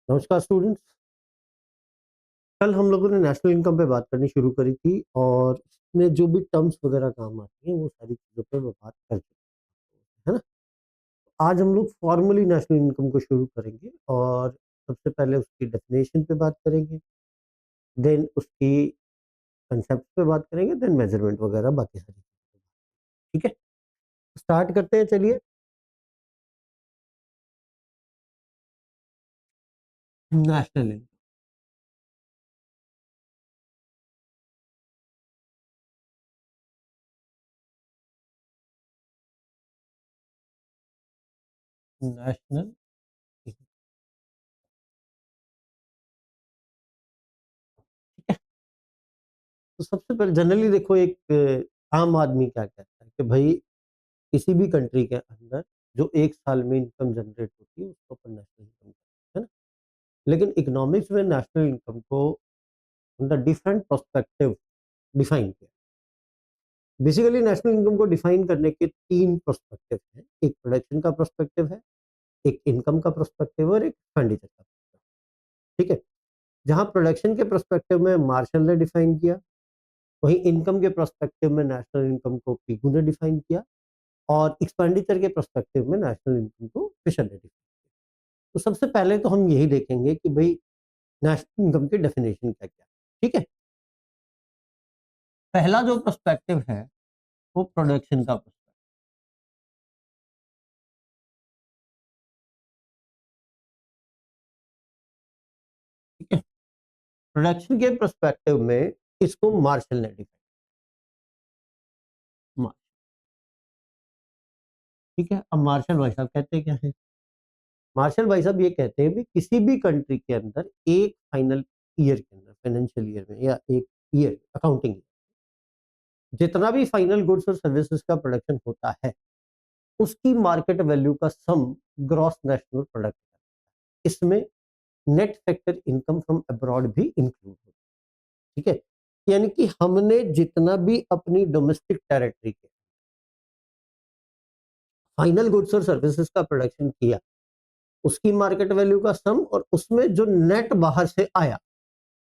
नमस्कार स्टूडेंट्स। कल हम लोगों ने नेशनल इनकम पे बात करनी शुरू करी थी और इसमें जो भी टर्म्स वगैरह काम आती हैं वो सारी चीज़ों पे मैं बात कर चुका, है ना। आज हम लोग फॉर्मली नेशनल इनकम को शुरू करेंगे और सबसे पहले उसकी डेफिनेशन पे बात करेंगे, देन उसकी कंसेप्ट पे बात करेंगे, देन मेजरमेंट वगैरह बाकी सारी चीज़ें। ठीक है, स्टार्ट करते हैं। चलिए, नेशनल इनकम। नेशनल, तो सबसे पहले जनरली देखो, एक आम आदमी क्या कहता है कि भाई किसी भी कंट्री के अंदर जो एक साल में इनकम जनरेट होती है उसको अपन नेशनल इनकम कहते हैं, है ना। लेकिन इकोनॉमिक्स में नेशनल इनकम को द डिफरेंट पर्सपेक्टिव डिफाइन किया। बेसिकली नेशनल इनकम को डिफाइन करने के तीन पर्सपेक्टिव हैं। एक प्रोडक्शन का पर्सपेक्टिव है, एक इनकम का पर्सपेक्टिव और एक एक्सपेंडिचर का पर्सपेक्टिव। ठीक है, जहां प्रोडक्शन के पर्सपेक्टिव में मार्शल ने डिफाइन किया, वहीं इनकम के पर्सपेक्टिव में नेशनल इनकम को पीकू ने डिफाइन किया और एक्सपेंडिचर के पर्सपेक्टिव में नेशनल इनकम को फिशर ने डिफाइन किया। तो सबसे पहले तो हम यही देखेंगे कि भाई नेशनल इनकम की डेफिनेशन क्या क्या। ठीक है, पहला जो पर्सपेक्टिव है वो प्रोडक्शन का पर्सपेक्टिव। ठीक है, प्रोडक्शन के पर्सपेक्टिव में इसको मार्शल ने डिफाइन। ठीक है, अब मार्शल भाई साहब कहते हैं क्या है। मार्शल भाई साहब ये कहते हैं भी किसी भी कंट्री के अंदर एक फाइनल ईयर के अंदर, फाइनेंशियल ईयर में या एक ईयर अकाउंटिंग, जितना भी फाइनल गुड्स और सर्विसेज का प्रोडक्शन होता है उसकी मार्केट वैल्यू का सम ग्रॉस नेशनल प्रोडक्ट। इसमें net factor income from abroad भी इंक्लूड होता है। ठीक है, यानी कि हमने जितना भी अपनी डोमेस्टिक टेरिटरी के फाइनल गुड्स और सर्विसेज का प्रोडक्शन किया उसकी मार्केट वैल्यू का सम और उसमें जो नेट बाहर से आया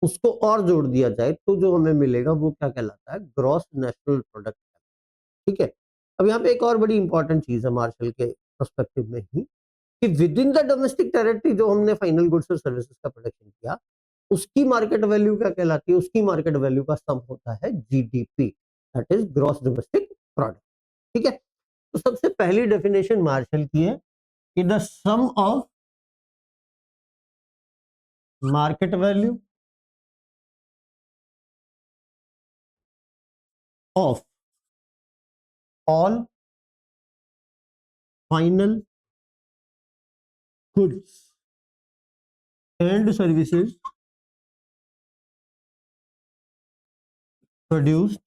उसको और जोड़ दिया जाए तो जो हमें मिलेगा वो क्या कहलाता है, ग्रॉस नेशनल प्रोडक्ट। ठीक है, अब यहाँ पे एक और बड़ी इंपॉर्टेंट चीज है मार्शल के पर्सपेक्टिव में ही, कि with in the domestic territory जो हमने फाइनल गुड्स और सर्विसेज का प्रोडक्शन किया उसकी मार्केट वैल्यू क्या कहलाती है, उसकी मार्केट वैल्यू का सम होता है GDP, that is gross domestic product. ठीक है, तो सबसे पहली डेफिनेशन मार्शल की है कि the sum of market value of all final goods and services produced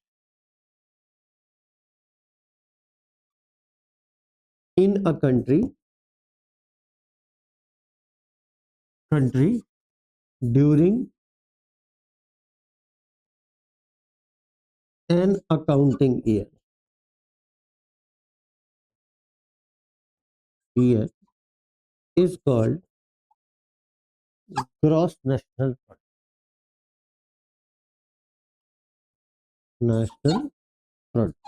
in a country during an accounting year is called gross national product. National product,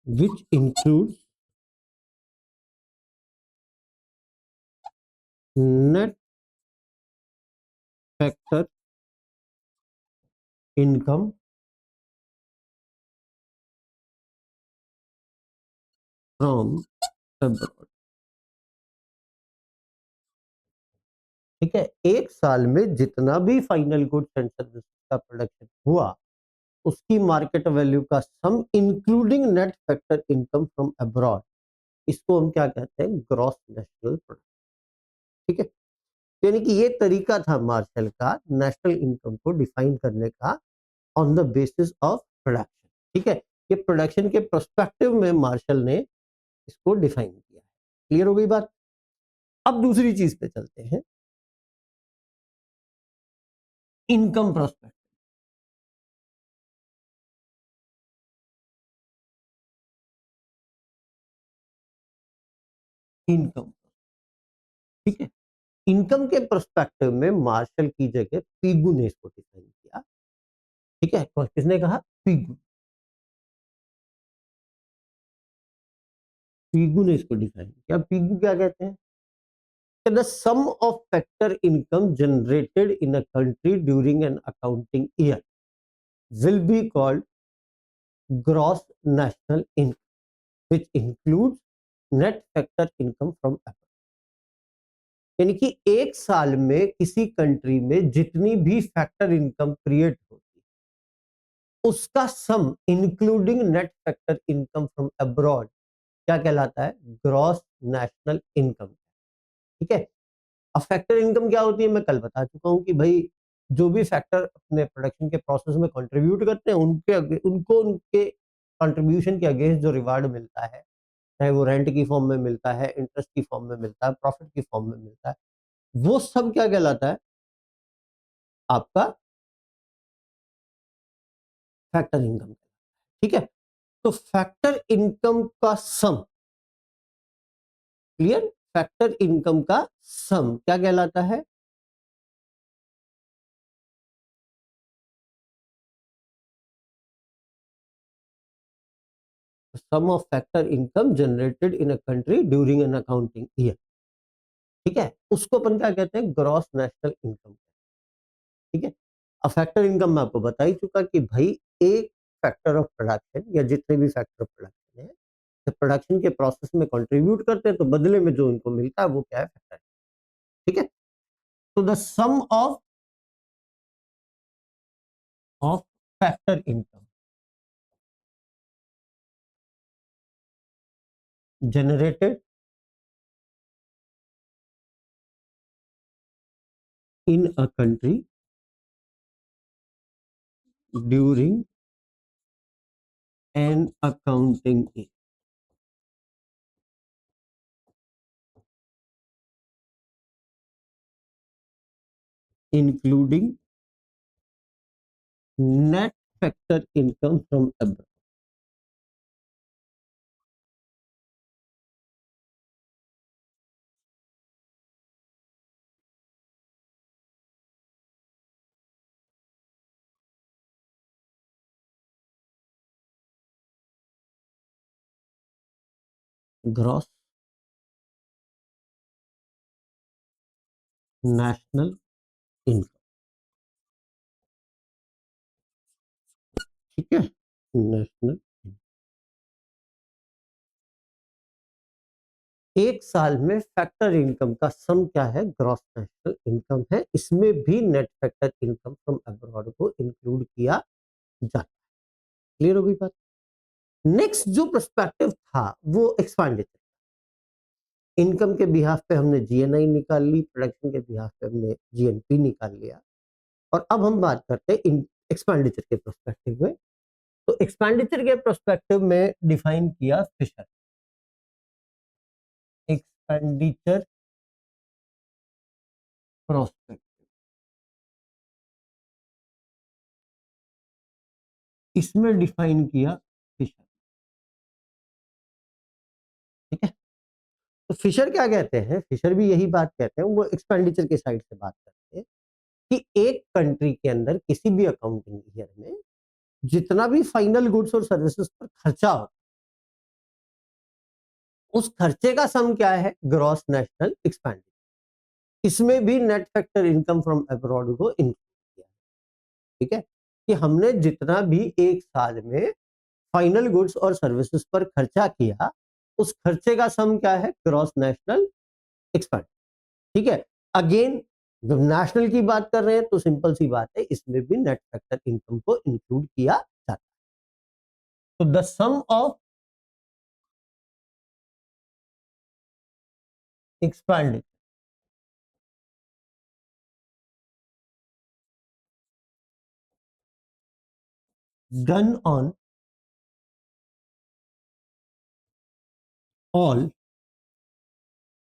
which includes net factor income from abroad. ठीक है, एक साल में जितना भी final goods and service का production हुआ उसकी मार्केट वैल्यू का sum including net factor income from abroad, इसको हम क्या कहते हैं, ग्रॉस नेशनल प्रोडक्ट। ठीक है, यानी कि ये तरीका था मार्शल का नेशनल इनकम को डिफाइन करने का on the basis of production. ठीक है, ये प्रोडक्शन के पर्सपेक्टिव में मार्शल ने इसको डिफाइन किया है। क्लियर हो गई बात। अब दूसरी चीज पे चलते हैं, इनकम प्रोस्पेक्ट। इनकम, ठीक है। इनकम के पर्सपेक्टिव में मार्शल की जगह पीगू ने इसको डिफाइन किया, ठीक है। और किसने कहा? पीगू। पीगू ने इसको डिफाइन किया। पीगू क्या कहते हैं? The sum of factor income generated in a country during an accounting year will be called gross national income, which includes net factor income from abroad। यानी कि एक साल में किसी कंट्री में जितनी भी फैक्टर इनकम क्रिएट होती है उसका sum including net factor income from abroad क्या कहलाता है? ग्रॉस नेशनल इनकम, ठीक है। अब फैक्टर इनकम क्या होती है मैं कल बता चुका हूं कि भाई जो भी फैक्टर अपने प्रोडक्शन के प्रोसेस में कंट्रीब्यूट करते हैं उनको उनके कंट्रीब्यूशन के अगेंस्ट जो रिवार्ड मिलता है, चाहे वो रेंट की फॉर्म में मिलता है, इंटरेस्ट की फॉर्म में मिलता है, प्रॉफिट की फॉर्म में मिलता है, वो सब क्या कहलाता है? आपका फैक्टर इनकम, ठीक है। तो फैक्टर इनकम का सम, क्लियर? फैक्टर इनकम का सम क्या कहलाता है? Sum of factor income generated in a country during an accounting year, ठीक है। उसको अपन क्या कहते हैं? ग्रॉस नेशनल इनकम, ठीक है। अब फैक्टर इनकम मैं आपको बता ही चुका कि भाई एक फैक्टर ऑफ प्रोडक्शन या जितने भी फैक्टर ऑफ प्रोडक्शन है जब प्रोडक्शन के प्रोसेस में कंट्रीब्यूट करते हैं तो बदले में जो इनको मिलता है वो क्या है? फैक्टर, ठीक है। तो the sum of factor income generated in a country during an accounting year, including net factor income from abroad। Gross national income, ठीक है। नेशनल, एक साल में फैक्टर इनकम का सम क्या है? ग्रॉस नेशनल इनकम है। इसमें भी net factor income from abroad को इंक्लूड किया जाता है। क्लियर हो गई बात? नेक्स्ट जो पर्सपेक्टिव था वो एक्सपेंडिचर। इनकम के बिहाफ पे हमने जीएनआई निकाल ली, प्रोडक्शन के बिहाफ पे हमने जीएनपी निकाल लिया, और अब हम बात करते हैं एक्सपेंडिचर के प्रोस्पेक्टिव में। तो एक्सपेंडिचर के प्रोस्पेक्टिव में डिफाइन किया फिशर, एक्सपेंडिचर प्रोस्पेक्टिव, इसमें डिफाइन किया फिशर, ठीक है। तो फिशर क्या कहते हैं? फिशर भी यही बात कहते हैं, वो एक्सपेंडिचर के साइड से बात करते हैं कि एक कंट्री के अंदर किसी भी अकाउंटिंग ईयर में जितना भी फाइनल गुड्स और सर्विसेज पर खर्चा हो उस खर्चे का सम क्या है? Gross national expenditure. इसमें भी net factor income from abroad को इंक्लूड किया, ठीक है। कि हमने जितना भी एक साल में फाइनल गुड्स और सर्विसेज पर खर्चा किया उस खर्चे का सम क्या है? ग्रॉस नेशनल एक्सपेंडिचर, ठीक है। अगेन जब नेशनल की बात कर रहे हैं तो सिंपल सी बात है, इसमें भी नेट फैक्टर इनकम को इंक्लूड किया जाता है। तो the sum of expenditure done on all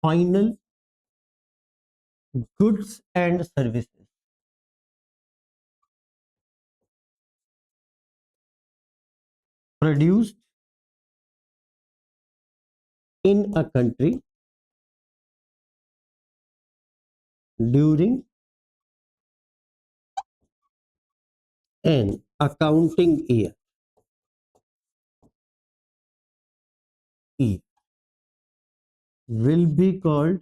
final goods and services produced in a country during an accounting year will be called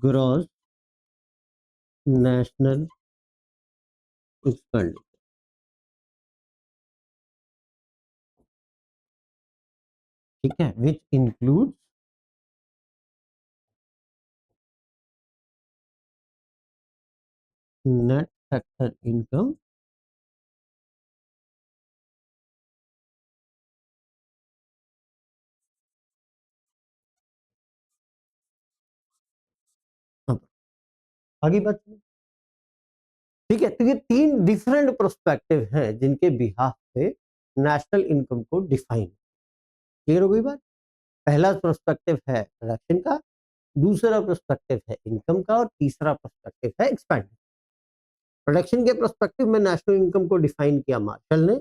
gross national expenditure. ठीक है, which includes net factor income अब आगे बात सुनो। ठीक है, तो ये तीन डिफरेंट प्रोस्पेक्टिव हैं जिनके बिहाफ पे नेशनल इनकम को डिफाइन। क्लियर हो गई बात? पहला प्रोस्पेक्टिव है प्रोडक्शन का, दूसरा प्रोस्पेक्टिव है इनकम का, और तीसरा प्रोस्पेक्टिव है एक्सपेंड। प्रोडक्शन के प्रोस्पेक्टिव में नेशनल इनकम को डिफाइन किया मार्शल ने,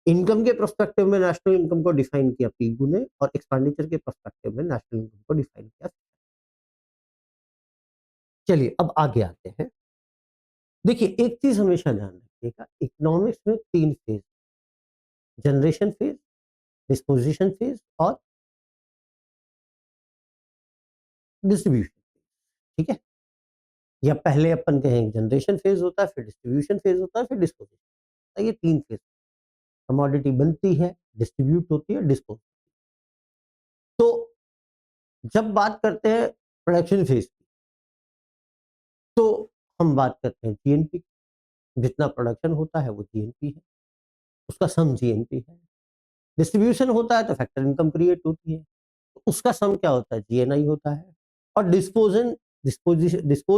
इनकम के प्रोस्पेक्टिव में नेशनल इनकम को डिफाइन किया पीगू ने, और एक्सपेंडिचर के प्रोस्पेक्टिव में नेशनल इनकम को डिफाइन किया। चलिए अब आगे आते हैं। देखिए एक चीज हमेशा ध्यान रखिएगा, इकोनॉमिक्स में तीन phase, generation phase, disposition phase और डिस्ट्रीब्यूशन। ठीक है, या पहले अपन कहें जनरेशन फेज होता है, फिर डिस्ट्रीब्यूशन फेज होता है, फिर डिस्पोजिशन। ये तीन फेज, कमोडिटी बनती है, डिस्ट्रीब्यूट होती है, डिस्पोज। तो जब बात करते हैं प्रोडक्शन फेज की, तो हम बात करते हैं जीएनपी। जितना प्रोडक्शन होता है वो जीएनपी है, उसका सम जीएनपी है। डिस्ट्रीब्यूशन होता है तो फैक्टर इनकम क्रिएट होती है, तो उसका सम क्या होता है, जीएनआई होता है। और डिस्पोज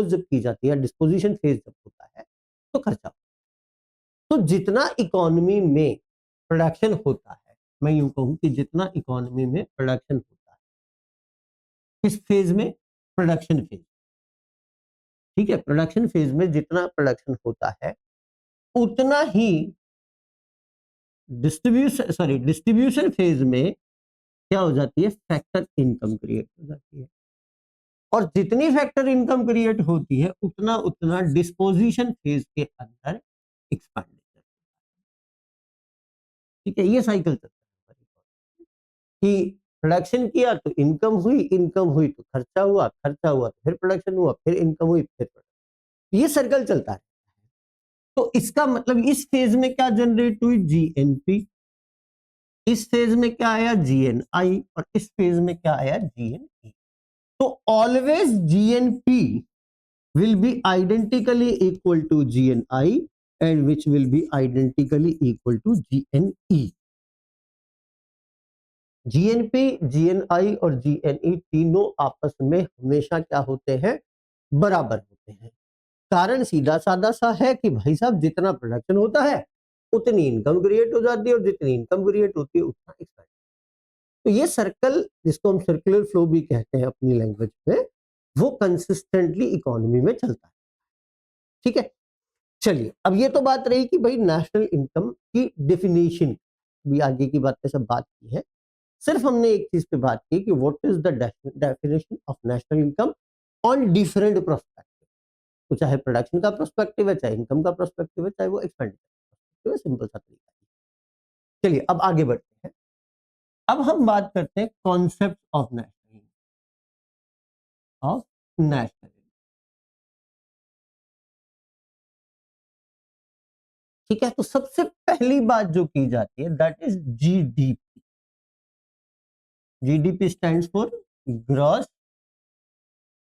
जब की जाती है, डिस्पोजिशन फेज जब होता है तो खर्चा। तो जितना इकोनॉमी में प्रोडक्शन होता है, मैं यूं कहूं कि जितना इकोनॉमी में प्रोडक्शन होता है, किस फेज में, प्रोडक्शन फेज। ठीक है, प्रोडक्शन फेज में जितना प्रोडक्शन होता है उतना ही डिस्ट्रीब्यूशन फेज में क्या हो जाती है, फैक्टर इनकम क्रिएट हो जाती है। और जितनी फैक्टर इनकम क्रिएट होती है उतना उतना डिस्पोजिशन फेज के अंदर एक्सपेंडिचर। ठीक है, ये साइकिल चलता है कि प्रोडक्शन किया तो इनकम हुई, इनकम हुई तो खर्चा हुआ, खर्चा हुआ तो फिर प्रोडक्शन हुआ, फिर इनकम हुई, फिर प्रोडक्शन। ये सर्कल चलता है। तो इसका मतलब इस फेज में क्या जनरेट हुई, जीएनपी। इस फेज में क्या आया, जीएनआई। और इस फेज में क्या आया, जीएनई। तो always GNP will be identically equal to GNI and which will be identically equal to GNE. GNP, GNI और GNE तीनों आपस में हमेशा क्या होते हैं, बराबर होते हैं। कारण सीधा साधा सा है कि भाई साहब जितना प्रोडक्शन होता है उतनी इनकम क्रिएट हो जाती है, और जितनी इनकम क्रिएट होती है उतना एक्सपेंड। तो ये सर्कल, जिसको हम सर्कुलर फ्लो भी कहते हैं अपनी लैंग्वेज में, वो कंसिस्टेंटली इकोनॉमी में चलता है। ठीक है, चलिए अब ये तो बात रही कि भाई नेशनल इनकम की डेफिनेशन, भी आगे की बात पे सब बात की है। सिर्फ हमने एक चीज पे बात की कि what is the definition of national income on different prospective. तो चाहे प्रोडक्शन का प्रोस्पेक्टिव है, चाहे इनकम का प्रोस्पेक्टिव है, चाहे वो एक्सपेंडिचर, सिंपल सा तरीका है। चलिए अब आगे बढ़ते हैं। अब हम बात करते हैं concept of national, of national. ठीक है, तो सबसे पहली बात जो की जाती है that is GDP. GDP stands for gross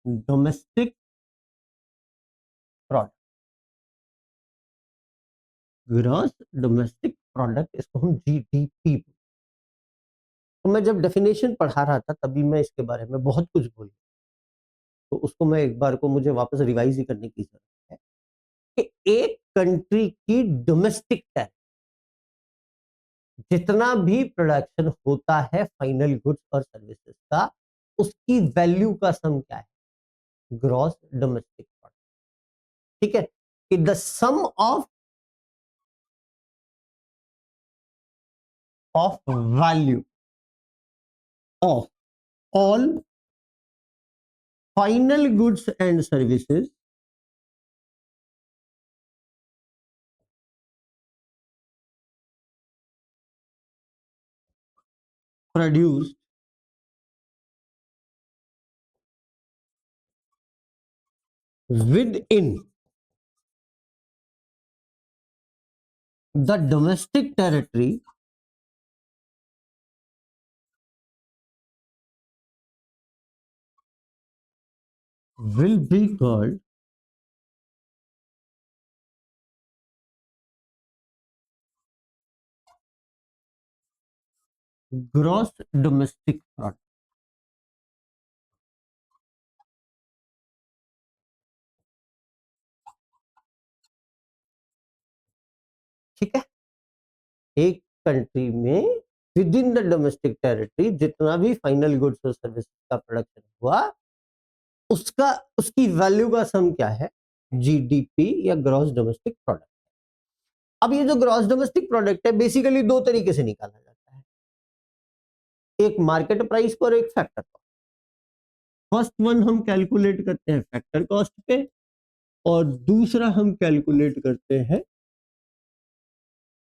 domestic product. Gross domestic product, इसको हम जीडीपी। तो मैं जब डेफिनेशन पढ़ा रहा था तभी मैं इसके बारे में बहुत कुछ बोल, तो उसको मैं एक बार को मुझे वापस रिवाइज ही करने की जरूरत है कि एक कंट्री की डोमेस्टिक टैक्स, जितना भी प्रोडक्शन होता है फाइनल गुड्स और सर्विसेज का, उसकी वैल्यू का सम क्या है, ग्रॉस डोमेस्टिक प्रोडक्ट। ठीक है, कि the sum of value of all final goods and services produced within the domestic territory will be called gross domestic product. ठीक है, एक कंट्री में with in the domestic territory जितना भी फाइनल गुड्स और सर्विस का प्रोडक्शन हुआ, उसका उसकी वैल्यू का सम क्या है? जीडीपी या ग्रॉस डोमेस्टिक प्रोडक्ट। अब ये जो ग्रॉस डोमेस्टिक प्रोडक्ट है बेसिकली दो तरीके से निकाला जाता है, एक मार्केट प्राइस पर, एक फैक्टर कॉस्ट। फर्स्ट वन हम कैलकुलेट करते हैं फैक्टर कॉस्ट पे, और दूसरा हम कैलकुलेट करते हैं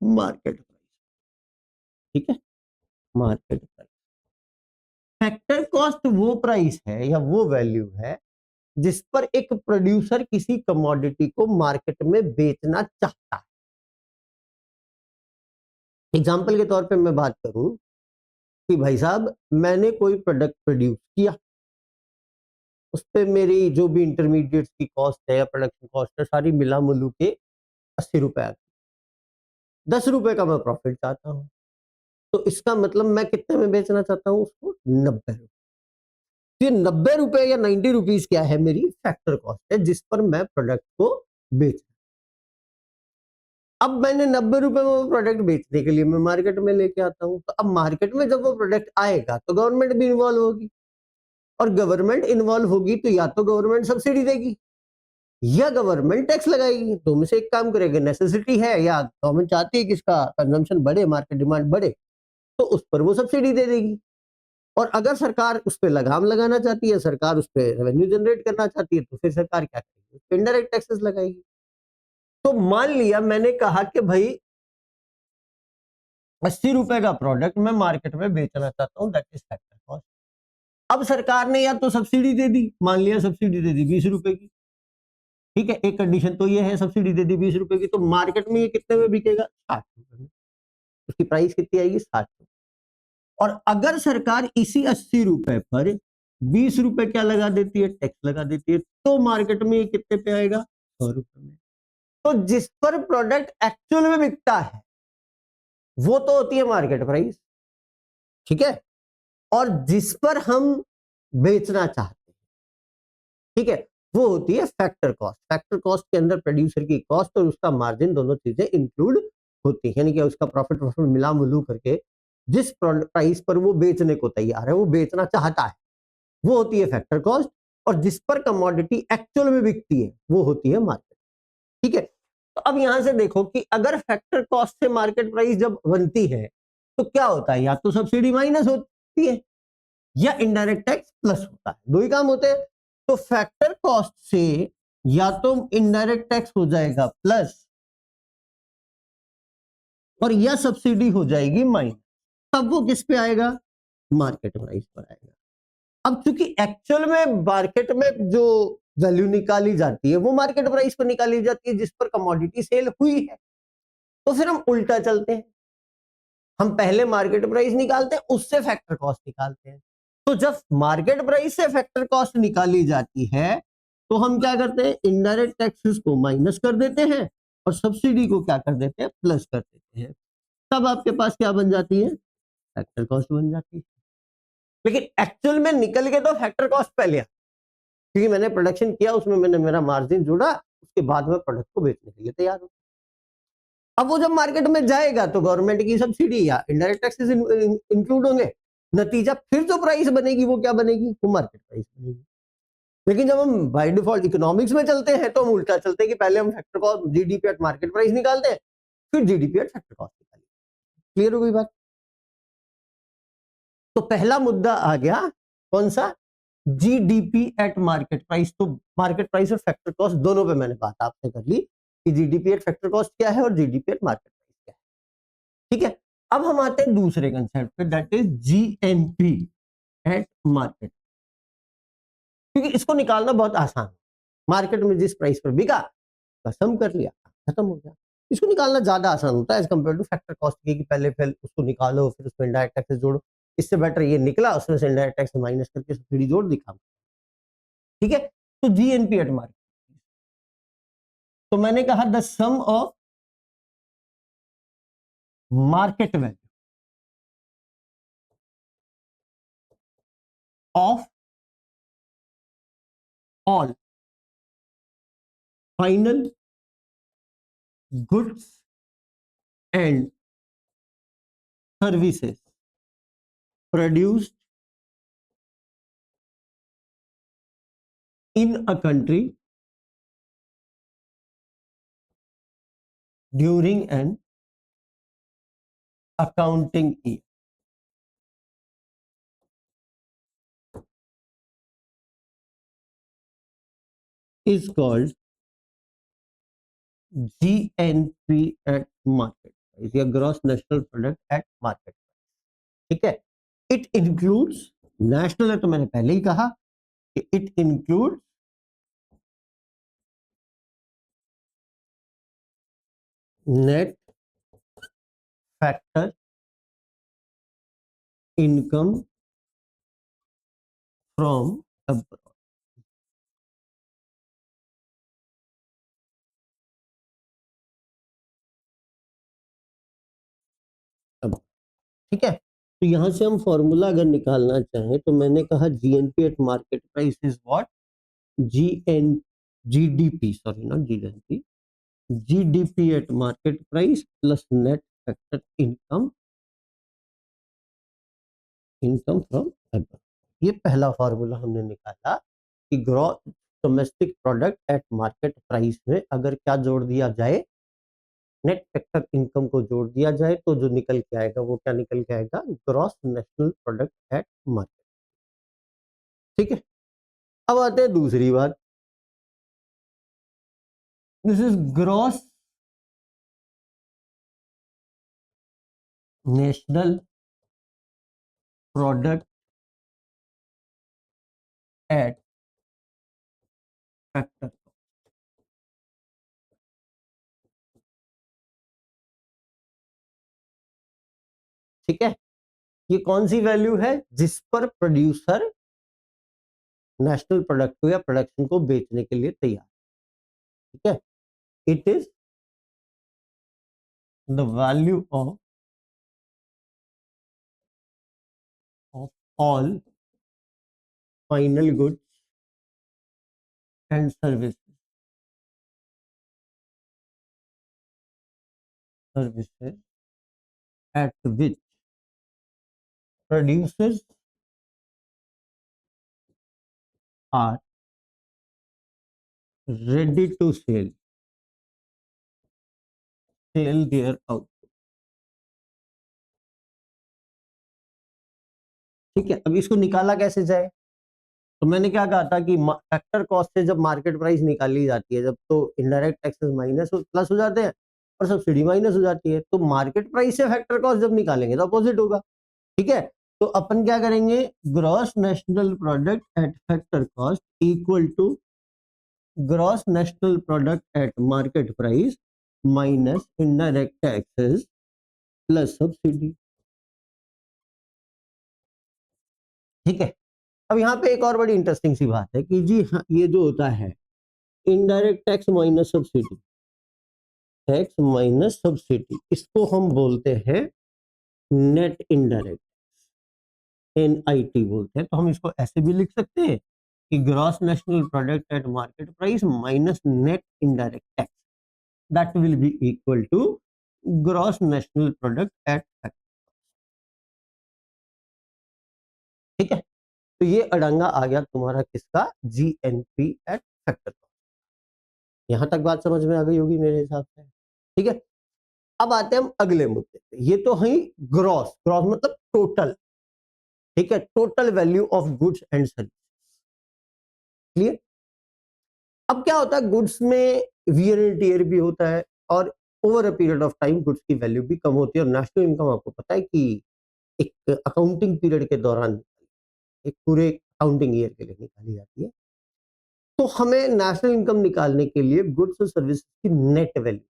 मार्केट प्राइस। ठीक है, मार्केट प्राइस। फैक्टर कॉस्ट वो प्राइस है या वो वैल्यू है जिस पर एक प्रोड्यूसर किसी कमोडिटी को मार्केट में बेचना चाहता है। एग्जाम्पल के तौर पे मैं बात करूं कि भाई साहब मैंने कोई प्रोडक्ट प्रोड्यूस किया, उस पर मेरी जो भी इंटरमीडिएट्स की कॉस्ट है या प्रोडक्शन कॉस्ट है सारी मिला मुलू के 80 रुपए आती, 10 रुपए का मैं प्रॉफिट चाहता हूं, तो इसका मतलब मैं कितने में बेचना चाहता हूं उसको? 90 रुपए। ये 90 रुपए या 90 रुपीज क्या है? मेरी फैक्टर कॉस्ट है जिस पर मैं प्रोडक्ट को बेच। अब मैंने 90 रुपए में वो प्रोडक्ट बेचने के लिए मैं मार्केट में लेके आता हूं, तो अब मार्केट में जब वो प्रोडक्ट आएगा तो गवर्नमेंट भी इन्वॉल्व होगी, और गवर्नमेंट इन्वॉल्व होगी तो या तो गवर्नमेंट सब्सिडी देगी या गवर्नमेंट टैक्स लगाएगी। तो में से एक काम करेगा, नेसेसिटी है या गवर्नमेंट चाहती है कि इसका कंजम्पशन बढ़े, मार्केट डिमांड बढ़े, तो उस पर वो सब्सिडी दे देगी। और अगर सरकार उस पर लगाम लगाना चाहती है, सरकार उस पर रेवेन्यू जनरेट करना चाहती है, तो फिर सरकार क्या करेगी? इनडायरेक्ट टैक्सेस लगाएगी। तो मान लिया मैंने कहा कि भाई 80 रुपए का प्रोडक्ट मैं मार्केट में बेचना चाहता हूं, दैट इज फैक्टर कॉस्ट। अब सरकार ने या तो सब्सिडी दे दी, मान लिया सब्सिडी दे दी 20 रुपए की, ठीक है, एक कंडीशन तो ये है सब्सिडी दे दी 20 रुपए की, तो मार्केट में ये कितने में बिकेगा? 60 रुपए में। उसकी प्राइस कितनी आएगी? 60 रुपए। और अगर सरकार इसी 80 रुपए पर 20 रुपए क्या लगा देती है? टैक्स लगा देती है, तो मार्केट में ये कितने पे आएगा? 100 रुपए में। तो जिस पर प्रोडक्ट एक्चुअल में बिकता है वो तो होती है मार्केट प्राइस, ठीक है, और जिस पर हम बेचना चाहते हैं, ठीक है, वो होती है फैक्टर कॉस्ट। फैक्टर कॉस्ट के अंदर प्रोड्यूसर की कॉस्ट और उसका मार्जिन दोनों चीजें इंक्लूड होती है, यानी कि उसका प्रॉफिट प्रॉफिट मिला मुलू करके जिस प्राइस पर वो बेचने को तैयार है, वो बेचना चाहता है, वो होती है फैक्टर कॉस्ट। और जिस पर कमोडिटी एक्चुअल में बिकती है वो होती है मार्केट। ठीक है, तो अब यहां से देखो कि अगर फैक्टर कॉस्ट से मार्केट प्राइस जब बनती है तो क्या होता है? या तो सब्सिडी माइनस होती है या इनडायरेक्ट टैक्स प्लस होता है, दो ही काम होते हैं। तो फैक्टर कॉस्ट से या तो इनडायरेक्ट टैक्स हो जाएगा प्लस, और या सब्सिडी हो जाएगी माइनस, तब वो किस पे आएगा? मार्केट प्राइस पर आएगा। अब चूंकि एक्चुअल में मार्केट में जो वैल्यू निकाली जाती है वो मार्केट प्राइस पर निकाली जाती है जिस पर कमोडिटी सेल हुई है, तो फिर हम उल्टा चलते हैं, हम पहले मार्केट प्राइस निकालते हैं, उससे फैक्टर कॉस्ट निकालते हैं। तो जब मार्केट प्राइस से फैक्टर कॉस्ट निकाली जाती है तो हम क्या करते हैं? इनडायरेक्ट टैक्सेस को माइनस कर देते हैं और सब्सिडी को क्या कर देते हैं? प्लस कर देते हैं। तब आपके पास क्या बन जाती है? फैक्टर कॉस्ट बन जाती है। लेकिन एक्चुअल में निकल के तो फैक्टर कॉस्ट पहले, क्योंकि मैंने प्रोडक्शन किया, उसमें मैंने मेरा मार्जिन जोड़ा, उसके बाद में प्रोडक्ट को बेचने के लिए तैयार हूं। अब वो जब मार्केट में जाएगा तो गवर्नमेंट की सब्सिडी या इनडायरेक्ट टैक्सेस इंक्लूड होंगे, नतीजा फिर जो प्राइस बनेगी वो क्या बनेगी? वो मार्केट प्राइस बनेगी। लेकिन जब हम बाय डिफॉल्ट इकोनॉमिक्स में चलते हैं तो हम उल्टा चलते हैं कि पहले हम factor cost GDP at market price निकालते हैं, फिर जीडीपी एट फैक्टर कॉस्ट निकालते हैं। क्लियर हो गई बात? तो पहला मुद्दा आ गया कौन सा? GDP at market price. तो मार्केट प्राइस और फैक्टर कॉस्ट दोनों पे मैंने बात आपसे कर ली कि जीडीपी एट फैक्टर कॉस्ट क्या है और जीडीपी एट मार्केट प्राइस क्या है। ठीक है, अब हम आते हैं दूसरे कंसेप्ट पे, that is GNP at market. क्योंकि इसको निकालना बहुत आसान है, मार्केट में जिस प्राइस पर बिका बस हम कर लिया, खत्म हो गया। इसको निकालना ज्यादा आसान होता है as compare to factor cost की, कि पहले फिर उसको निकालो फिर उसमें इनडायरेक्ट टैक्सेस जोड़ो। इससे बेटर ये निकला, उसमें से इनडायरेक्ट टैक्स माइनस करके सीधी जोड़ दिखा। ठीक है, तो जीएनपी एट मार्केट, तो मैंने कहा the sum of market value of all final goods and services produced in a country during an accounting year is called GNP at market price या gross national product at market price। ठीक है, it includes, national है तो मैंने पहले ही कहा कि it includes net factor income from abroad। ठीक है, तो यहां से हम फॉर्मूला अगर निकालना चाहें तो मैंने कहा GNP at market price is what, GN GDP, sorry not GNP, GDP at market price plus net factor income, income from abroad. ये पहला फॉर्मूला हमने निकाला कि gross domestic product at market price में अगर क्या जोड़ दिया जाए, नेट फैक्टर इनकम को जोड़ दिया जाए तो जो निकल के आएगा वो क्या निकल के आएगा, gross national product at market. ठीक है, अब आते हैं दूसरी बात, this is gross national product at factor. ठीक है, ये कौन सी वैल्यू है जिस पर प्रोड्यूसर नेशनल प्रोडक्ट को या प्रोडक्शन को बेचने के लिए तैयार। ठीक है, it is the value of all final goods and services at which producers are ready to sell their output। ठीक है, अब इसको निकाला कैसे जाए, तो मैंने क्या कहा था कि फैक्टर कॉस्ट से जब मार्केट प्राइस निकाली जाती है जब, तो इनडायरेक्ट टैक्सेस माइनस प्लस हो जाते हैं और सब्सिडी माइनस हो जाती है, तो मार्केट प्राइस से फैक्टर कॉस्ट जब निकालेंगे तो अपोजिट होगा। ठीक है, तो अपन क्या करेंगे, gross national product at factor cost equal to gross national product at market price minus indirect taxes plus subsidy. ठीक है, अब यहाँ पे एक और बड़ी इंटरेस्टिंग सी बात है कि जी हाँ, ये जो होता है indirect tax minus subsidy, tax minus subsidy, इसको हम बोलते हैं नेट इनडायरेक्ट, एनआईटी बोलते हैं। तो हम इसको ऐसे भी लिख सकते हैं कि gross national product at market price minus net indirect tax, that will be equal to gross national product at factor. ठीक है, तो ये अड़ंगा आ गया तुम्हारा किसका, जीएनपी एट फैक्टर। यहां तक बात समझ में आ गई होगी मेरे हिसाब से। ठीक है, अब आते हैं हम अगले मुद्दे पे, ये तो है ग्रॉस, ग्रॉस मतलब टोटल। ठीक है, total value of goods and service. Clear? अब क्या होता है, गुड्स में वियर एंड टियर भी होता है और over a period of time goods की वैल्यू भी कम होती है। और नेशनल इनकम आपको पता है कि एक अकाउंटिंग पीरियड के दौरान, एक पूरे अकाउंटिंग ईयर के लिए निकाली जाती है। तो हमें नेशनल इनकम निकालने के लिए गुड्स और सर्विस की नेट वैल्यू,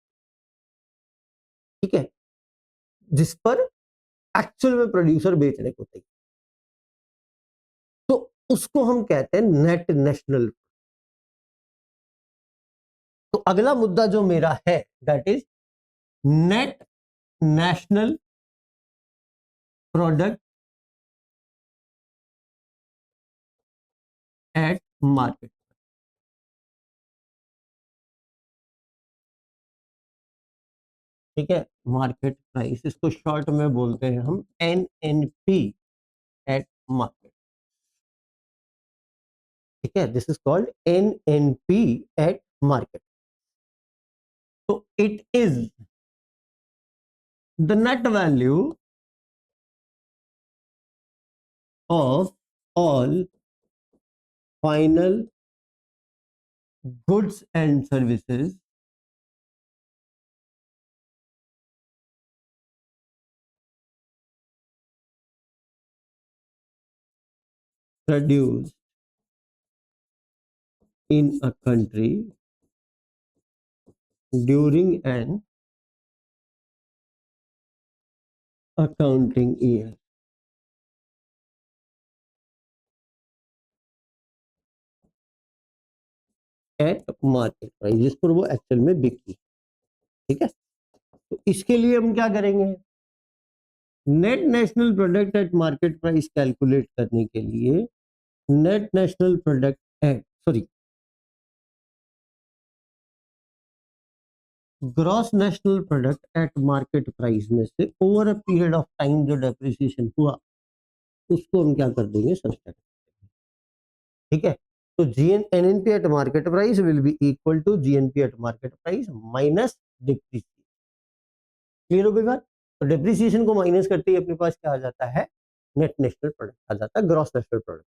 ठीक है, जिस पर एक्चुअल में प्रोड्यूसर बेचने को तैयार, तो उसको हम कहते हैं नेट नेशनल। तो अगला मुद्दा जो मेरा है that is net national product at market. ठीक है, मार्केट प्राइस, इसको शॉर्ट में बोलते हैं हम NNP एट मार्केट। ठीक है, this is called NNP at market. तो it is the net value of all final goods and services produced in a country during an accounting year at market price, जिस पर वो actual में बिकी। ठीक है, तो इसके लिए हम क्या करेंगे, net national product at market price calculate करने के लिए net national product eight, sorry, gross national product at market price में से over a period of time जो डेप्रिसिएशन हुआ उसको हम क्या कर देंगे, सब्सट्रैक्ट। ठीक है, तो GNP at market price will be equal to GNP at market price minus depreciation. Clear हो गई बात? तो डिप्रिसिएशन को माइनस करते ही अपने पास क्या आ जाता है, नेट नेशनल प्रोडक्ट आ जाता है, ग्रॉस नेशनल प्रोडक्ट।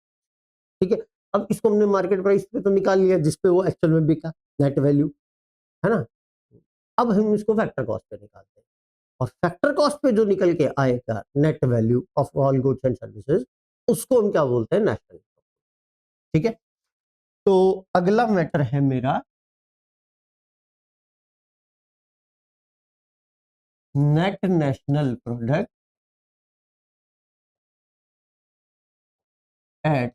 ठीक है, अब इसको हमने मार्केट प्राइस पे तो निकाल लिया जिसपे वो एक्चुअल में बिका, नेट वैल्यू, है ना। अब हम इसको फैक्टर कॉस्ट पे निकालते हैं और फैक्टर कॉस्ट पे जो निकल के आएगा net value of all goods and services, उसको हम क्या बोलते हैं, नेशनल। ठीक है, तो अगला मैटर है मेरा net national product at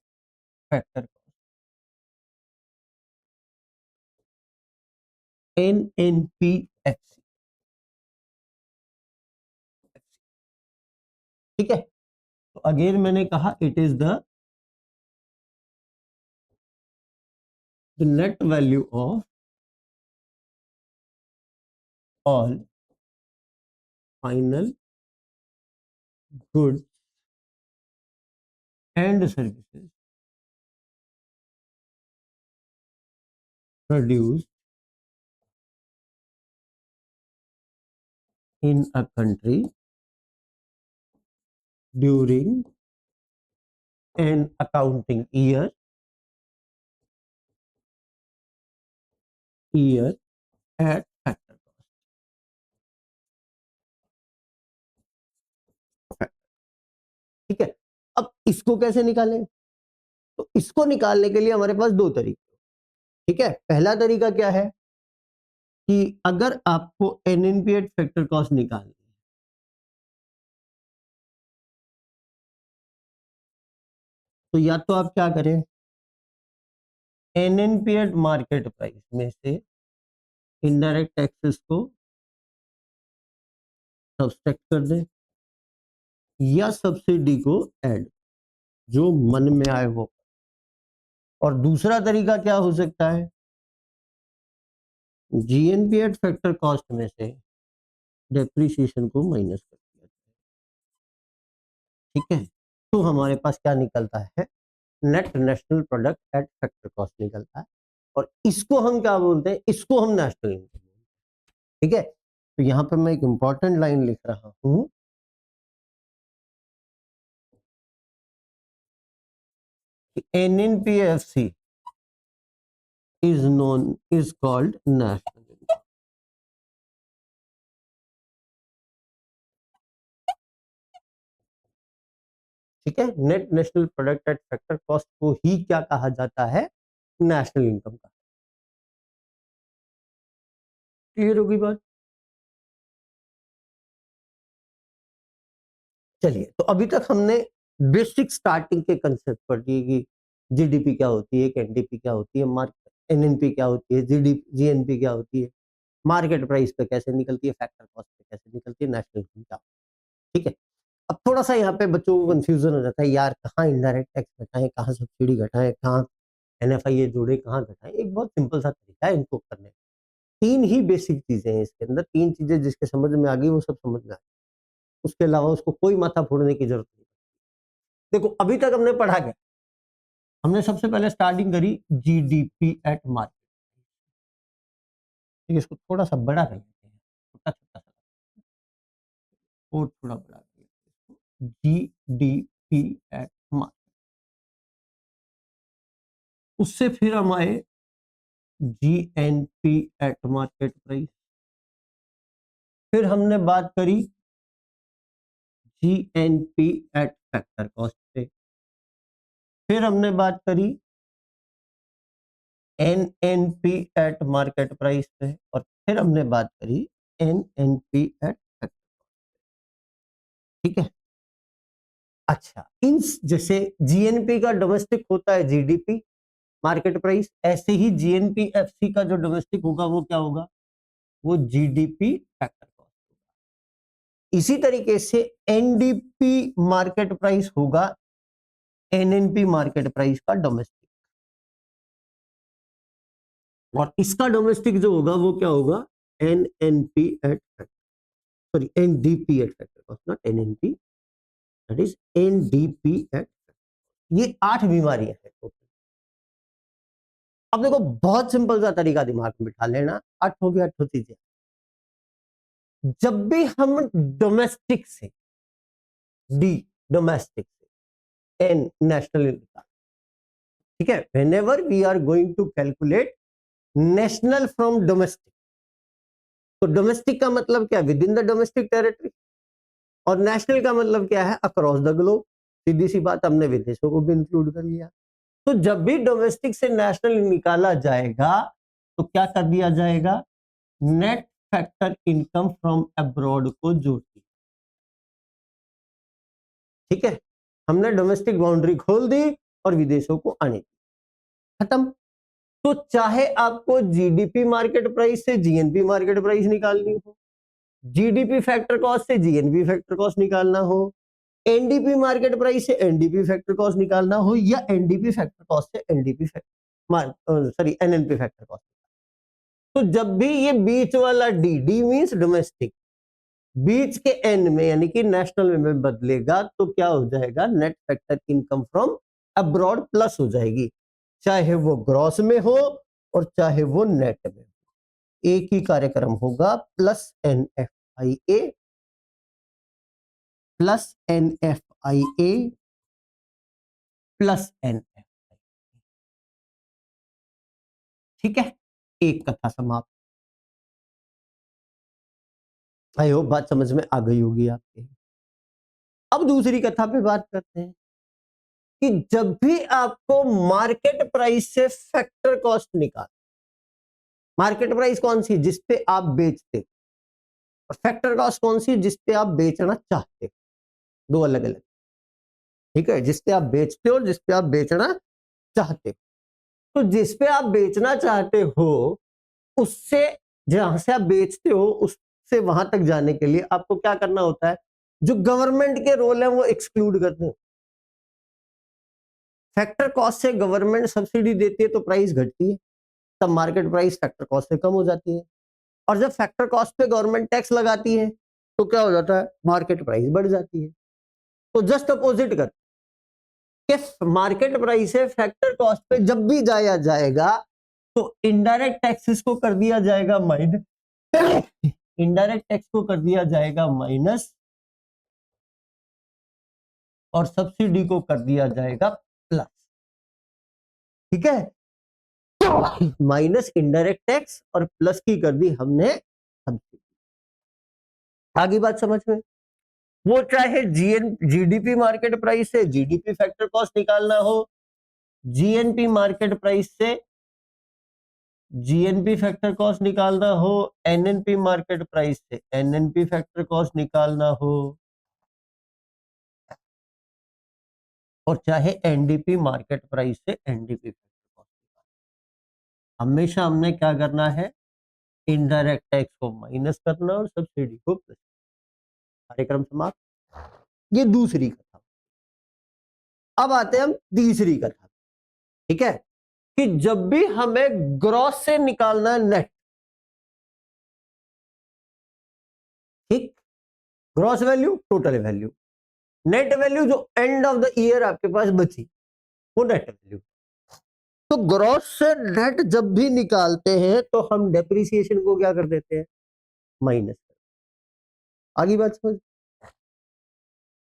factor NNPFC। ठीक है, तो अगेन मैंने कहा it is the net value of all final goods and services produced in a country during an accounting year at factor cost। ठीक है, अब इसको कैसे निकालें, तो इसको निकालने के लिए हमारे पास दो तरीके। ठीक है, पहला तरीका क्या है कि अगर आपको NNP एट फैक्टर कॉस्ट निकालनी है, तो या तो आप क्या करें, NNP एट मार्केट प्राइस में से इनडायरेक्ट टैक्सेस को सब्सट्रैक्ट कर दें या सब्सिडी को ऐड, जो मन में आए वो। और दूसरा तरीका क्या हो सकता है, GNP एट फैक्टर कॉस्ट में से डेप्रिसिएशन को माइनस कर दिया। ठीक है, तो हमारे पास क्या निकलता है, net national product at factor cost निकलता है। और इसको हम क्या बोलते हैं, इसको हम नेशनल इनकम। ठीक है, तो यहाँ पे मैं एक इंपॉर्टेंट लाइन लिख रहा हूं, NNPFC is called national income. ठीक है, net national product at factor cost को ही क्या कहा जाता है? नेशनल इनकम का। क्लियर होगी बात? चलिए, तो अभी तक हमने बेसिक स्टार्टिंग के कंसेप्ट पढ़ लिए कि जीडीपी क्या होती है, एनडीपी क्या होती है, एनएनपी क्या होती है, जीएनपी क्या होती है, मार्केट प्राइस पे कैसे निकलती है, फैक्टर कॉस्ट पे कैसे निकलती है, नेशनल इनकम क्या। ठीक है, अब थोड़ा सा यहाँ पे बच्चों को कंफ्यूजन हो जाता है, यार कहाँ इनडायरेक्ट टैक्स घटाएं, कहाँ सब्सिडी घटाएं, कहाँ एनएफआईए जोड़े, कहाँ घटाएं। एक बहुत सिंपल सा तरीका है इनको करने। तीन ही बेसिक चीजें हैं इसके अंदर, तीन चीजें जिसके समझ में आ गई वो सब समझ में आ गई, उसके अलावा उसको कोई माथा फोड़ने की जरूरत नहीं। देखो, अभी तक हमने पढ़ा क्या? हमने सबसे पहले स्टार्टिंग करी जीडीपी एट मार्केट। इसको थोड़ा सा बड़ा कर देते हैं, छोटा छोटा सा और थोड़ा बड़ा कर देते हैं, जीडीपी एट मार्केट। उससे फिर हम आए जीएनपी एट मार्केट प्राइस। फिर हमने बात करी जीएनपी एट फैक्टर कॉस्ट पे। फिर हमने बात करी एनएनपी एट मार्केट प्राइस पे। और फिर हमने बात करी एनएनपी एट फैक्टर। ठीक है, अच्छा, इन जैसे जीएनपी का डोमेस्टिक होता है जीडीपी मार्केट प्राइस, ऐसे ही जीएनपीएफसी का जो डोमेस्टिक होगा वो क्या होगा? वो जीडीपी फैक्टर कॉस्ट होगा। इसी तरीके से एनडीपी मार्केट प्राइस होगा एनएनपी मार्केट प्राइस का डोमेस्टिक, और इसका डोमेस्टिक जो होगा वो क्या होगा? NNP at factor, sorry NDP at factor cost, not NNP, that is NDP at. ये 8 बीमारियां हैं टोटल। अब देखो, बहुत सिंपल सा तरीका दिमाग में बिठा लेना, 8 की 8 चीजें। जब भी हम डोमेस्टिक से, डी डोमेस्टिक से, एन नेशनल इनकम, ठीक है, whenever we are going to calculate national from domestic, तो डोमेस्टिक का मतलब क्या? With in the domestic territory, और नेशनल का मतलब क्या है? Across the globe. सीधी सी बात, हमने विदेशों को भी इंक्लूड कर लिया। तो जब भी डोमेस्टिक से नेशनल निकाला जाएगा तो क्या कर दिया जाएगा? Net factor income from abroad को जोड़ दिया। ठीक है, हमने डोमेस्टिक बाउंड्री खोल दी और विदेशों को आने दी, खत्म। तो चाहे आपको जीडीपी मार्केट प्राइस से जीएनपी मार्केट प्राइस निकालनी हो, जीडीपी फैक्टर कॉस्ट से जीएनपी फैक्टर कॉस्ट निकालना हो, एनडीपी मार्केट प्राइस से एनडीपी फैक्टर कॉस्ट निकालना हो, या एनडीपी फैक्टर कॉस्ट से NDP factor, sorry NNP factor cost, तो जब भी ये बीच वाला डी, डी मींस डोमेस्टिक, बीच के एन में यानी कि नेशनल में बदलेगा तो क्या हो जाएगा? Net factor income from abroad plus हो जाएगी, चाहे वो ग्रॉस में हो और चाहे वो नेट में। एक ही कार्यक्रम होगा, plus NFIA, plus NFIA, plus NF. ठीक है, एक कथा समाप्त। आई होप बात समझ में आ गई होगी आपके। अब दूसरी कथा पे बात करते हैं कि जब भी आपको मार्केट प्राइस से फैक्टर कॉस्ट निकाल, मार्केट प्राइस कौन सी? जिसपे आप बेचते, और फैक्टर कॉस्ट कौन सी? जिसपे आप बेचना चाहते। दो अलग अलग, ठीक है, जिसपे आप बेचते हो और जिसपे आप बेचना चाहते। तो जिसपे आप बेचना चाहते हो उससे, जहां से आप बेचते हो उससे वहां तक जाने के लिए आपको क्या करना होता है? जो गवर्नमेंट के रोल है वो एक्सक्लूड करते हैं। फैक्टर कॉस्ट से गवर्नमेंट सब्सिडी देती है तो प्राइस घटती है, तब मार्केट प्राइस फैक्टर कॉस्ट से कम हो जाती है। और जब फैक्टर कॉस्ट पे गवर्नमेंट टैक्स लगाती है तो क्या हो जाता है? मार्केट प्राइस बढ़ जाती है। तो जस्ट अपोजिट कर कि मार्केट प्राइस से फैक्टर कॉस्ट पे जब भी जाया जाएगा तो इनडायरेक्ट टैक्सेस को कर दिया जाएगा माइनस, इनडायरेक्ट टैक्स को कर दिया जाएगा माइनस, और सब्सिडी को कर दिया जाएगा प्लस। ठीक है, माइनस इनडायरेक्ट टैक्स और प्लस की कर दी हमने सब्सिडी। आगे बात समझ में? वो चाहे जीडीपी मार्केट प्राइस से जीडीपी फैक्टर कॉस्ट निकालना हो, जीएनपी मार्केट प्राइस से जीएनपी फैक्टर कॉस्ट निकालना हो, एनएनपी मार्केट प्राइस से एनएनपी फैक्टर कॉस्ट निकालना हो, और चाहे एनडीपी मार्केट प्राइस से एनडीपी फैक्टर कॉस्ट निकालना, हमेशा हमने क्या करना है, इनडायरेक्ट टैक्स को माइनस करना और सब्सिडी को प्लस। कार्यक्रम समाप्त। ये दूसरी कथा। अब आते हैं हम तीसरी कथा, ठीक है, कि जब भी हमें ग्रॉस से निकालना है नेट, ठीक, gross value total value, net value जो एंड ऑफ द ईयर आपके पास बची वो नेट वैल्यू। तो ग्रॉस से नेट जब भी निकालते हैं तो हम डेप्रिसिएशन को क्या कर देते हैं, माइनस। आगे बात समझ।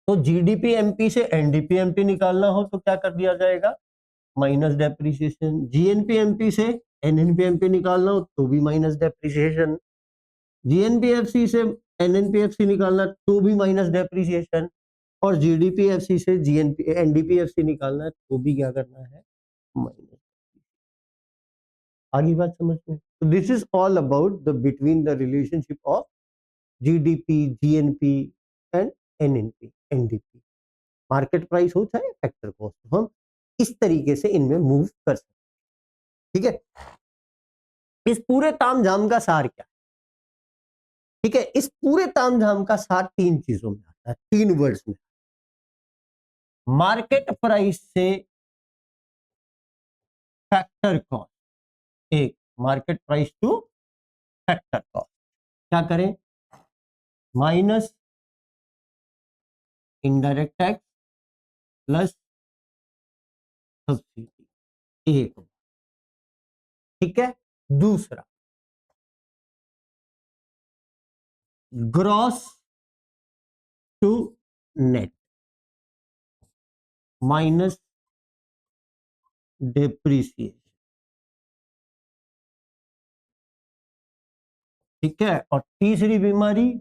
तो जीडीपी एमपी से एनडीपी एमपी निकालना हो तो क्या कर दिया जाएगा, माइनस डेप्रिसिएशन। जीएनपी एमपी से एनएनपी एमपी निकालना हो तो भी माइनस डेप्रिसिएशन। जीएनपीएफसी से एनएनपीएफसी निकालना तो भी माइनस डेप्रिसिएशन, और जीडीपीएफसी से जीएनपी एनडीपीएफसी निकालना है तो भी क्या करना है, माइनस। आगे बात समझ में? तो this is all about the between the relationship of GDP, GNP and NNP, NDP. Market price हो चाहे फैक्टर कॉस्ट, हम इस तरीके से इनमें मूव कर सकते हैं, ठीक है। इस पूरे तामझाम का सार क्या है, ठीक है, इस पूरे तामझाम का सार तीन चीजों में आता है, तीन वर्ड्स में। मार्केट प्राइस से फैक्टर कॉस्ट, एक market price to factor cost, क्या करें, minus indirect tax plus subsidy, एक, ठीक है। दूसरा, gross to net minus depreciation, ठीक है। और तीसरी बीमारी,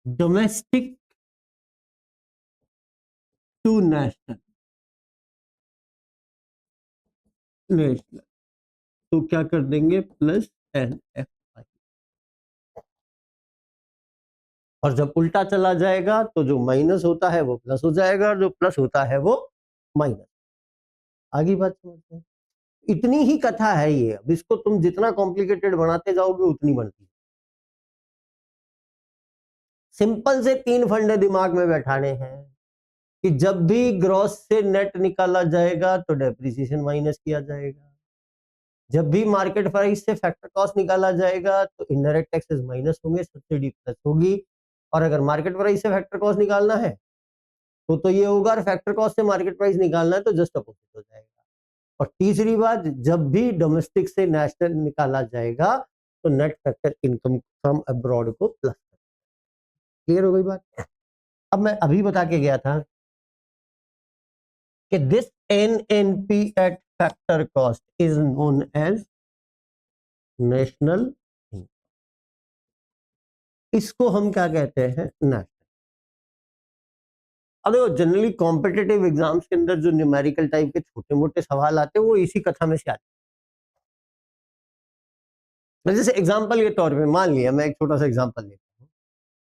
डोमेस्टिक टू नेशनल, नेशनल, तो क्या कर देंगे, प्लस एनएफआई। और जब उल्टा चला जाएगा तो जो माइनस होता है वो प्लस हो जाएगा और जो प्लस होता है वो माइनस। आगे बात समझते हैं। इतनी ही कथा है ये, अब इसको तुम जितना कॉम्प्लिकेटेड बनाते जाओगे उतनी बनती है। सिंपल से तीन फंडे दिमाग में बैठाने हैं कि जब भी ग्रॉस से नेट निकाला जाएगा तो डेप्रिसिएशन माइनस किया जाएगा, जब भी मार्केट प्राइस से फैक्टर कॉस्ट निकाला जाएगा तो इनडायरेक्ट टैक्सेस माइनस होंगे, सब्सिडी प्लस होगी। और अगर मार्केट प्राइस से फैक्टर कॉस्ट निकालना है तो ये होगा, और फैक्टर कॉस्ट से मार्केट प्राइस निकालना है तो जस्ट अपोजिट हो जाएगा। और तीसरी बात, जब भी डोमेस्टिक से नेशनल निकाला जाएगा तो net factor income from abroad को प्लस। क्लियर हो गई बात? अब मैं अभी बता के गया था कि this NNP at factor cost is known as national, इसको हम क्या कहते हैं, नेशनल। अब देखो, जनरली कॉम्पिटिटिव एग्जाम्स के अंदर जो न्यूमेरिकल टाइप के छोटे मोटे सवाल आते हैं वो इसी कथा में से आते हैं। जैसे एग्जांपल के तौर पे मान लिया, मैं एक छोटा सा एग्जांपल लेता हूँ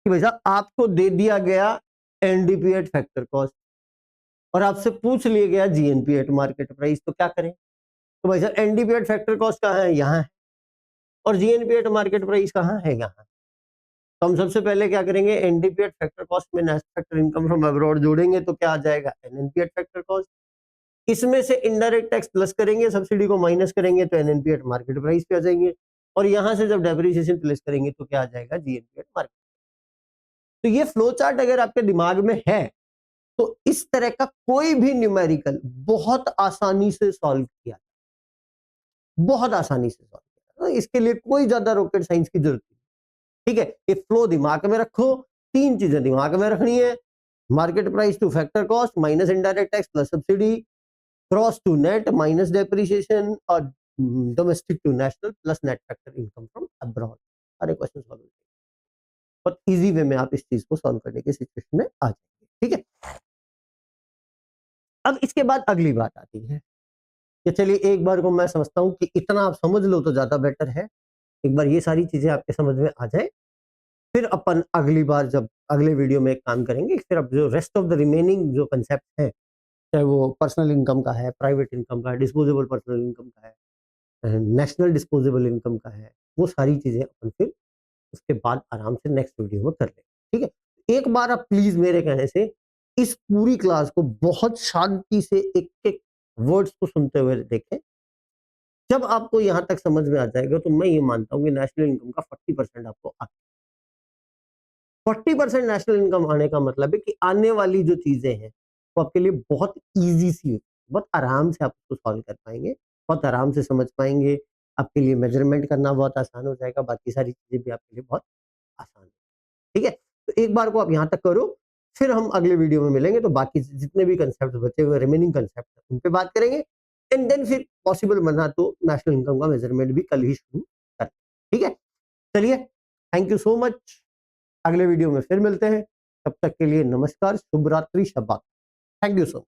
कि भाई साहब आपको दे दिया गया एनडीपी एट फैक्टर कॉस्ट और आपसे पूछ लिया गया जीएनपी एट मार्केट प्राइस, तो क्या करें? तो भाई साहब एनडीपी एट फैक्टर कॉस्ट कहाँ है, यहाँ है, और जीएनपी एट मार्केट प्राइस कहाँ है, यहाँ। तो हम सबसे पहले क्या करेंगे, एनडीपी एट फैक्टर कॉस्ट में national factor income from abroad जोड़ेंगे तो क्या आ जाएगा, एनएनपी एट फैक्टर कॉस्ट। इसमें से इनडायरेक्ट टैक्स प्लस करेंगे, सब्सिडी को माइनस करेंगे तो एनएनपी एट मार्केट प्राइस पे आ जाएंगे, और यहां से जब डेप्रिसिएशन प्लस करेंगे तो क्या आ जाएगा, जीएनपी एट मार्केट। तो ये फ्लो चार्ट अगर आपके दिमाग में है तो इस तरह का कोई भी न्यूमेरिकल बहुत आसानी से सॉल्व किया, बहुत आसानी से सॉल्व किया, इसके लिए कोई ज्यादा रॉकेट साइंस की जरूरत नहीं, ठीक है। ये फ्लो दिमाग में रखो, तीन चीजें दिमाग में रखनी है, market price to factor cost minus indirect tax plus subsidy, gross to net minus depreciation और domestic to national plus net factor income from abroad. सारे क्वेश्चन सॉल्व बहुत इजी वे में आप इस चीज को सॉल्व करने की सिचुएशन में आ जाएंगे। ठीक है, अब इसके बाद अगली बात आती है कि चलिए एक बार को मैं समझता हूं कि इतना आप समझ लो तो ज्यादा बेटर है, एक बार ये सारी चीजें आपके समझ में आ जाए, फिर अपन अगली बार जब अगले वीडियो में एक काम करेंगे, फिर अब जो रेस्ट ऑफ द रिमेनिंग जो कंसेप्ट है, चाहे वो पर्सनल इनकम का है, प्राइवेट इनकम का है, डिस्पोजेबल पर्सनल इनकम का है, नेशनल डिस्पोजेबल इनकम का है, वो सारी चीजें अपन फिर उसके बाद आराम से नेक्स्ट वीडियो में कर लेंगे। ठीक है, एक बार आप प्लीज मेरे कहने से इस पूरी क्लास को बहुत शांति से एक एक वर्ड्स को सुनते हुए देखें। जब आपको यहां तक समझ में आ जाएगा तो मैं ये मानता हूं कि नेशनल इनकम का 40% आपको 40% नेशनल इनकम आने का मतलब है कि आने वाली जो चीजें हैं वो आपके लिए बहुत इजी सी, बहुत आराम से आप उसको सॉल्व कर पाएंगे, बहुत आराम से समझ पाएंगे, आपके लिए मेजरमेंट करना बहुत आसान हो जाएगा, बाकी सारी चीजें भी आपके लिए बहुत आसान है। ठीक है, तो एक बार को आप यहाँ तक करो, फिर हम अगले वीडियो में मिलेंगे तो बाकी जितने भी कंसेप्ट बचे हुए रिमेनिंग कंसेप्ट उन पे बात करेंगे, एंड देन फिर पॉसिबल बना तो नेशनल इनकम का मेजरमेंट भी कल ही शुरू कर। ठीक है, चलिए, थैंक यू सो मच, अगले वीडियो में फिर मिलते हैं, तब तक के लिए नमस्कार, शुभ रात्रि, शब्बा, थैंक यू सो मच।